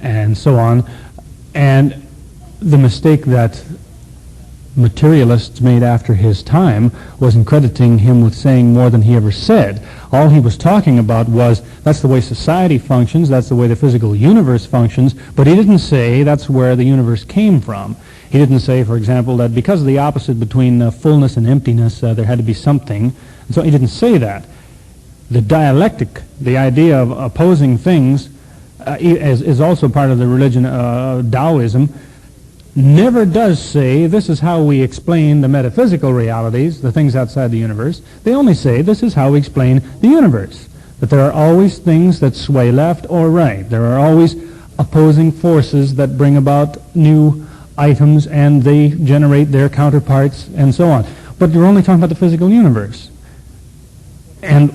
and so on. And the mistake that materialists made after his time was in crediting him with saying more than he ever said. All he was talking about was, that's the way society functions, that's the way the physical universe functions, but he didn't say that's where the universe came from. He didn't say, for example, that because of the opposite between fullness and emptiness, there had to be something. And so he didn't say that. The dialectic, the idea of opposing things, is also part of the religion Taoism, never does say this is how we explain the metaphysical realities, the things outside the universe. They only say this is how we explain the universe, that there are always things that sway left or right. There are always opposing forces that bring about new items and they generate their counterparts and so on. But you're only talking about the physical universe. And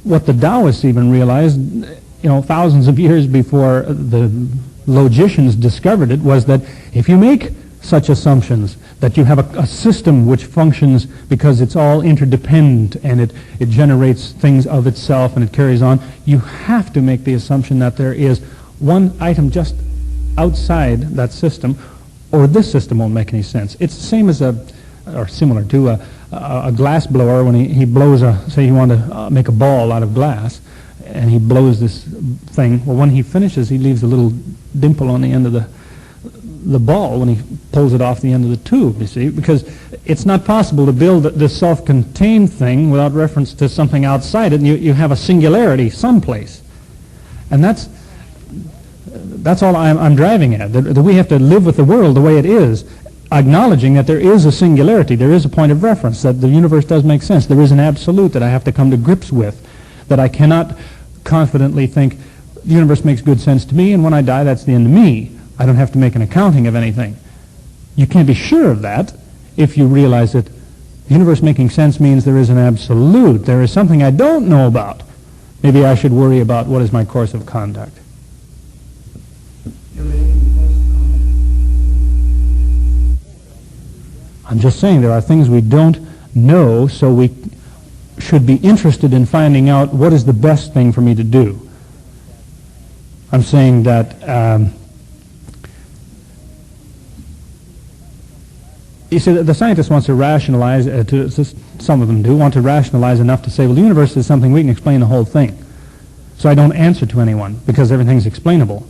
what the Taoists even realized, thousands of years before the logicians discovered it, was that if you make such assumptions, that you have a system which functions because it's all interdependent and it generates things of itself and it carries on, you have to make the assumption that there is one item just outside that system, or this system won't make any sense. It's the same as or similar to a glass blower when he blows say you want to make a ball out of glass, and he blows this thing. Well, when he finishes, he leaves a little dimple on the end of the ball when he pulls it off the end of the tube, you see, because it's not possible to build this self-contained thing without reference to something outside it, and you have a singularity someplace. And that's all I'm driving at, that we have to live with the world the way it is, acknowledging that there is a singularity, there is a point of reference, that the universe does make sense, there is an absolute that I have to come to grips with, that I cannot confidently think the universe makes good sense to me, and when I die, that's the end of me. I don't have to make an accounting of anything. You can't be sure of that if you realize that the universe making sense means there is an absolute. There is something I don't know about. Maybe I should worry about what is my course of conduct. I'm just saying there are things we don't know, so we should be interested in finding out what is the best thing for me to do. I'm saying that you see, the scientist wants to rationalize, some of them do, want to rationalize enough to say, well, the universe is something we can explain the whole thing. So I don't answer to anyone because everything's explainable.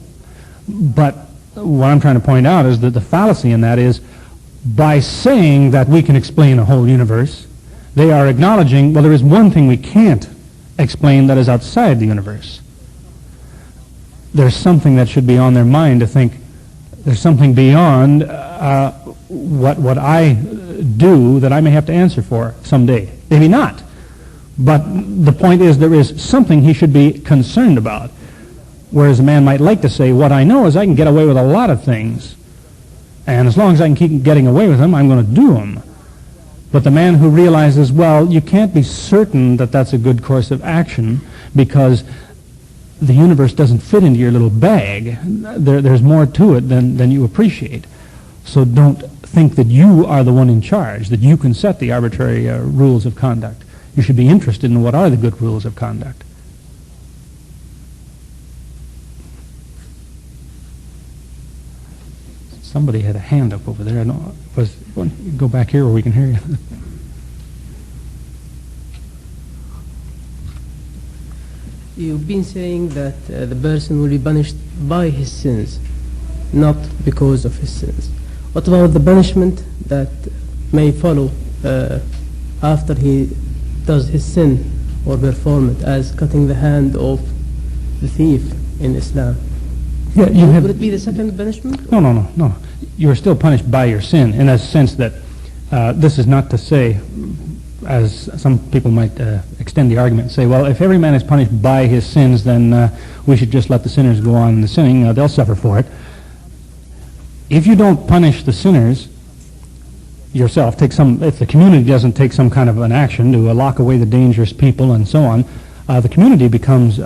But what I'm trying to point out is that the fallacy in that is, by saying that we can explain a whole universe, they are acknowledging, well, there is one thing we can't explain that is outside the universe. There's something that should be on their mind to think there's something beyond what I do that I may have to answer for someday. Maybe not. But the point is there is something he should be concerned about. Whereas a man might like to say, what I know is I can get away with a lot of things. And as long as I can keep getting away with them, I'm going to do them. But the man who realizes, well, you can't be certain that that's a good course of action because the universe doesn't fit into your little bag. There's more to it than you appreciate. So don't think that you are the one in charge, that you can set the arbitrary rules of conduct. You should be interested in what are the good rules of conduct. Somebody had a hand up over there. I don't go back here where we can hear you. You've been saying that the person will be punished by his sins, not because of his sins. What about the punishment that may follow after he does his sin or perform it, as cutting the hand of the thief in Islam? Yeah, Would it be the second punishment? No. You are still punished by your sin in the sense that this is not to say, as some people might extend the argument and say, well, if every man is punished by his sins, then we should just let the sinners go on the sinning. They'll suffer for it. If you don't punish the sinners yourself, if the community doesn't take some kind of an action to lock away the dangerous people and so on, the community becomes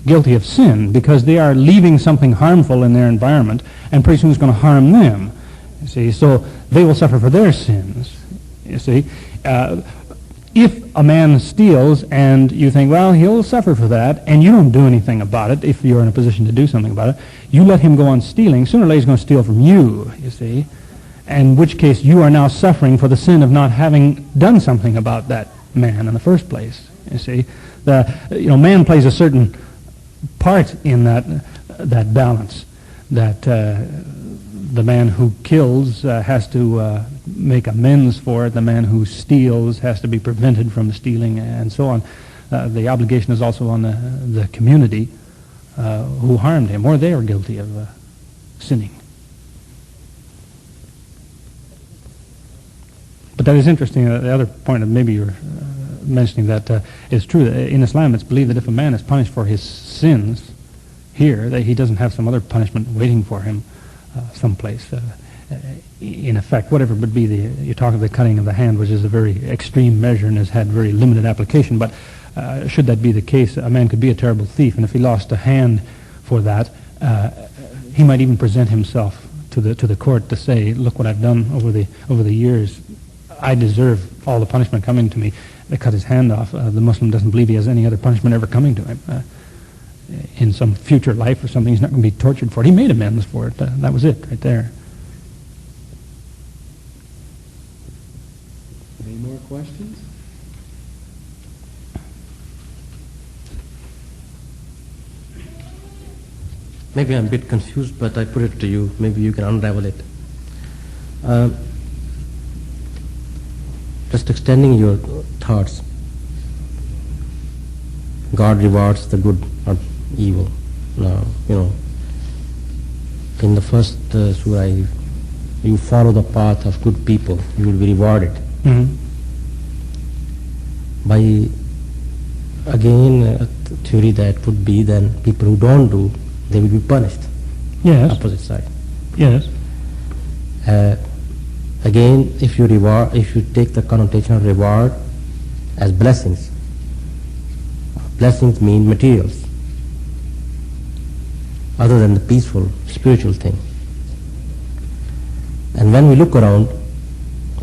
guilty of sin because they are leaving something harmful in their environment, and pretty soon it's going to harm them. You see, so they will suffer for their sins. You see, if a man steals and you think, well, he'll suffer for that, and you don't do anything about it, if you're in a position to do something about it, you let him go on stealing, sooner or later he's going to steal from you, you see, in which case you are now suffering for the sin of not having done something about that man in the first place, you see. Man plays a certain part in that balance, that the man who kills has to make amends for it. The man who steals has to be prevented from stealing, and so on. The obligation is also on the community who harmed him, or they are guilty of sinning. But that is interesting. The other point that maybe you're mentioning that is true. In Islam, it's believed that if a man is punished for his sins here, that he doesn't have some other punishment waiting for him someplace. In effect, whatever would be you talk of the cutting of the hand, which is a very extreme measure and has had very limited application, but should that be the case, a man could be a terrible thief, and if he lost a hand for that, he might even present himself to the court to say, look what I've done over the years. I deserve all the punishment coming to me. They cut his hand off. The Muslim doesn't believe he has any other punishment ever coming to him. In some future life or something, he's not going to be tortured for it. He made amends for it. That was it right there. Any more questions? Maybe I'm a bit confused, but I put it to you. Maybe you can unravel it. Just extending your thoughts. God rewards the good or evil. Now, in the first surah, you follow the path of good people, you will be rewarded. Mm-hmm. By, again, a theory that would be then people who don't do, they will be punished. Yes. Opposite side. Yes. Again, if you take the connotation of reward as blessings, blessings mean materials, other than the peaceful, spiritual thing. And when we look around,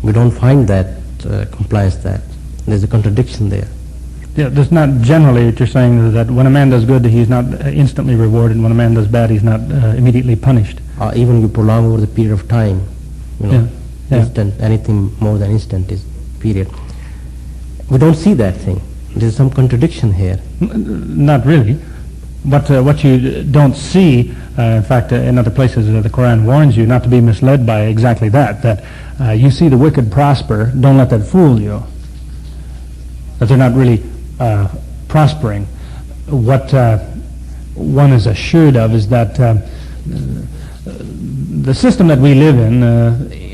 we don't find that compliance that. There's a contradiction there. Yeah, that's not generally what you're saying, that when a man does good, he's not instantly rewarded. When a man does bad, he's not immediately punished. Even you prolong over the period of time, Yeah. instant, anything more than instant is period. We don't see that thing. There's some contradiction here. Not really. But what you don't see, in fact, in other places, the Quran warns you not to be misled by exactly that you see the wicked prosper, don't let that fool you. That they're not really prospering. What one is assured of is that the system that we live in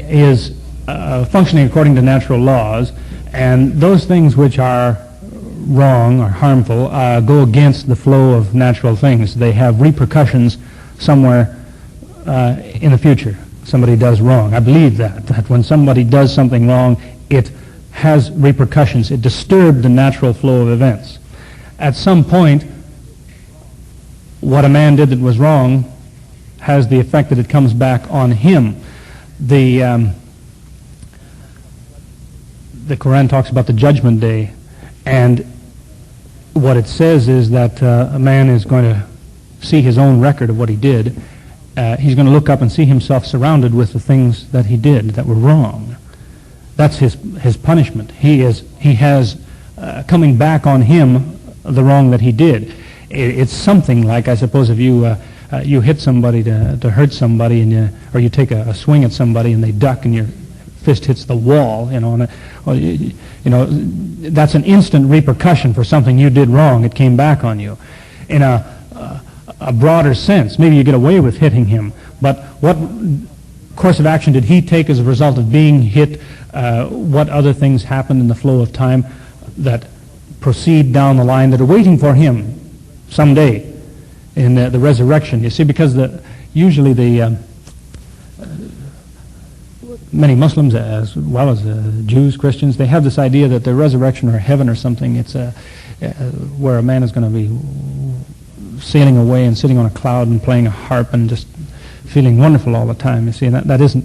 is functioning according to natural laws, and those things which are wrong or harmful go against the flow of natural things. They have repercussions somewhere in the future. Somebody does wrong. I believe that when somebody does something wrong, it has repercussions. It disturbed the natural flow of events. At some point, what a man did that was wrong has the effect that it comes back on him. The Quran talks about the judgment day, and what it says is that a man is going to see his own record of what he did. He's going to look up and see himself surrounded with the things that he did that were wrong. That's his punishment. He has coming back on him the wrong that he did. It's something like, I suppose, if you hit somebody to hurt somebody, and or you take a swing at somebody and they duck and your fist hits the wall, that's an instant repercussion for something you did wrong. It came back on you. In a broader sense, maybe you get away with hitting him, but what course of action did he take as a result of being hit? What other things happened in the flow of time that proceed down the line that are waiting for him someday in the resurrection? You see, because usually many Muslims, as well as Jews, Christians, they have this idea that the resurrection or heaven or something, it's where a man is going to be sailing away and sitting on a cloud and playing a harp and just feeling wonderful all the time. You see, and that isn't